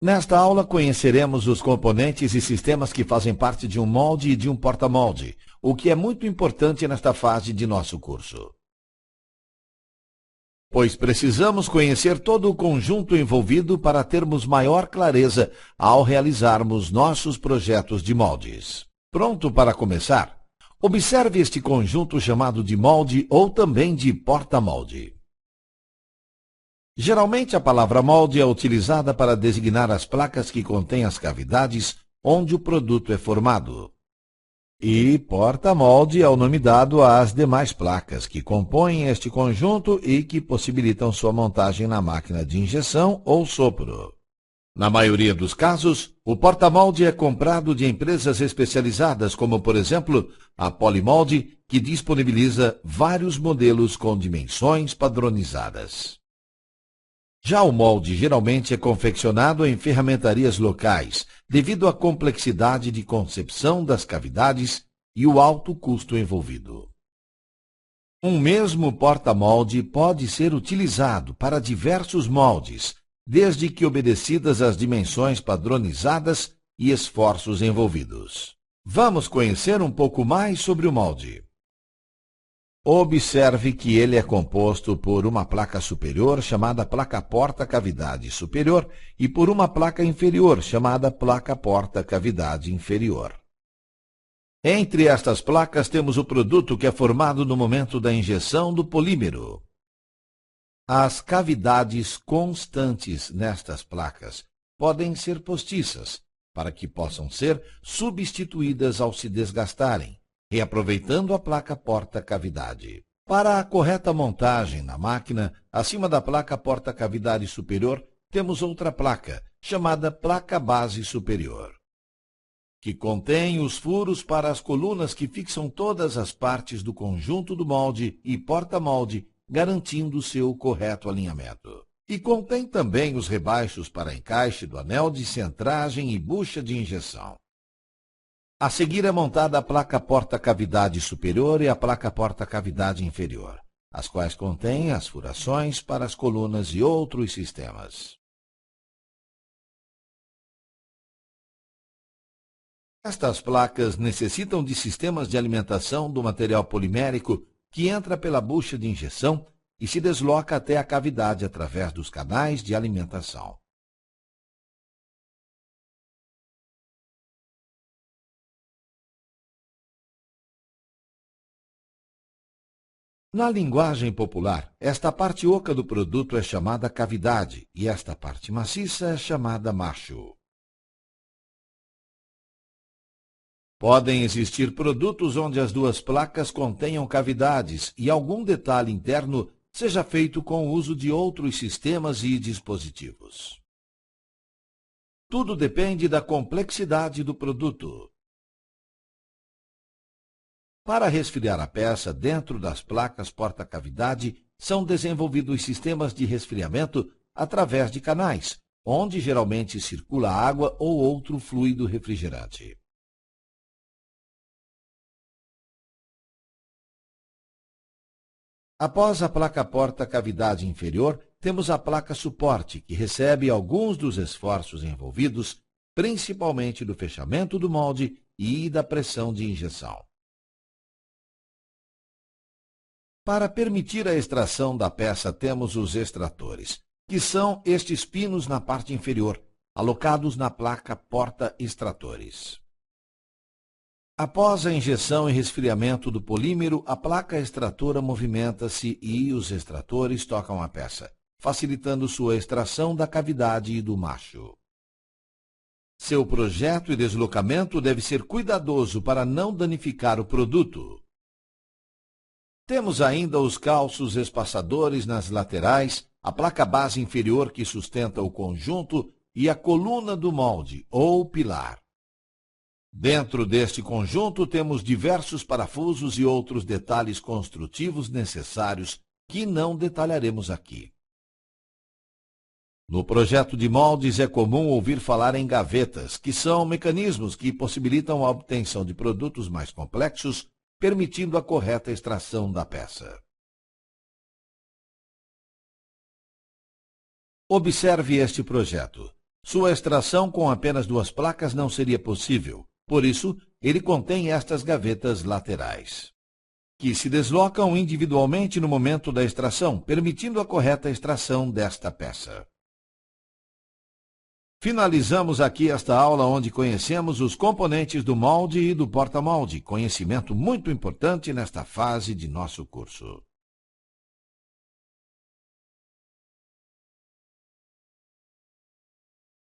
Nesta aula conheceremos os componentes e sistemas que fazem parte de um molde e de um porta-molde, o que é muito importante nesta fase de nosso curso. Pois precisamos conhecer todo o conjunto envolvido para termos maior clareza ao realizarmos nossos projetos de moldes. Pronto para começar? Observe este conjunto chamado de molde ou também de porta-molde. Geralmente a palavra molde é utilizada para designar as placas que contêm as cavidades onde o produto é formado. E porta-molde é o nome dado às demais placas que compõem este conjunto e que possibilitam sua montagem na máquina de injeção ou sopro. Na maioria dos casos, o porta-molde é comprado de empresas especializadas, como, por exemplo, a Polimolde, que disponibiliza vários modelos com dimensões padronizadas. Já o molde geralmente é confeccionado em ferramentarias locais, devido à complexidade de concepção das cavidades e o alto custo envolvido. Um mesmo porta-molde pode ser utilizado para diversos moldes, desde que obedecidas as dimensões padronizadas e esforços envolvidos. Vamos conhecer um pouco mais sobre o molde. Observe que ele é composto por uma placa superior, chamada placa porta-cavidade superior, e por uma placa inferior, chamada placa porta-cavidade inferior. Entre estas placas temos o produto que é formado no momento da injeção do polímero. As cavidades constantes nestas placas podem ser postiças, para que possam ser substituídas ao se desgastarem, reaproveitando a placa porta-cavidade. Para a correta montagem na máquina, acima da placa porta-cavidade superior, temos outra placa, chamada placa base superior, que contém os furos para as colunas que fixam todas as partes do conjunto do molde e porta-molde, garantindo seu correto alinhamento. E contém também os rebaixos para encaixe do anel de centragem e bucha de injeção. A seguir é montada a placa porta-cavidade superior e a placa porta-cavidade inferior, as quais contêm as furações para as colunas e outros sistemas. Estas placas necessitam de sistemas de alimentação do material polimérico que entra pela bucha de injeção e se desloca até a cavidade através dos canais de alimentação. Na linguagem popular, esta parte oca do produto é chamada cavidade e esta parte maciça é chamada macho. Podem existir produtos onde as duas placas contenham cavidades e algum detalhe interno seja feito com o uso de outros sistemas e dispositivos. Tudo depende da complexidade do produto. Para resfriar a peça dentro das placas porta-cavidade, são desenvolvidos sistemas de resfriamento através de canais, onde geralmente circula água ou outro fluido refrigerante. Após a placa porta-cavidade inferior, temos a placa suporte, que recebe alguns dos esforços envolvidos, principalmente do fechamento do molde e da pressão de injeção. Para permitir a extração da peça, temos os extratores, que são estes pinos na parte inferior, alocados na placa porta-extratores. Após a injeção e resfriamento do polímero, a placa extratora movimenta-se e os extratores tocam a peça, facilitando sua extração da cavidade e do macho. Seu projeto e deslocamento deve ser cuidadoso para não danificar o produto. Temos ainda os calços espaçadores nas laterais, a placa base inferior que sustenta o conjunto e a coluna do molde, ou pilar. Dentro deste conjunto temos diversos parafusos e outros detalhes construtivos necessários que não detalharemos aqui. No projeto de moldes é comum ouvir falar em gavetas, que são mecanismos que possibilitam a obtenção de produtos mais complexos, permitindo a correta extração da peça. Observe este projeto. Sua extração com apenas 2 placas não seria possível. Por isso, ele contém estas gavetas laterais, que se deslocam individualmente no momento da extração, permitindo a correta extração desta peça. Finalizamos aqui esta aula onde conhecemos os componentes do molde e do porta-molde, conhecimento muito importante nesta fase de nosso curso.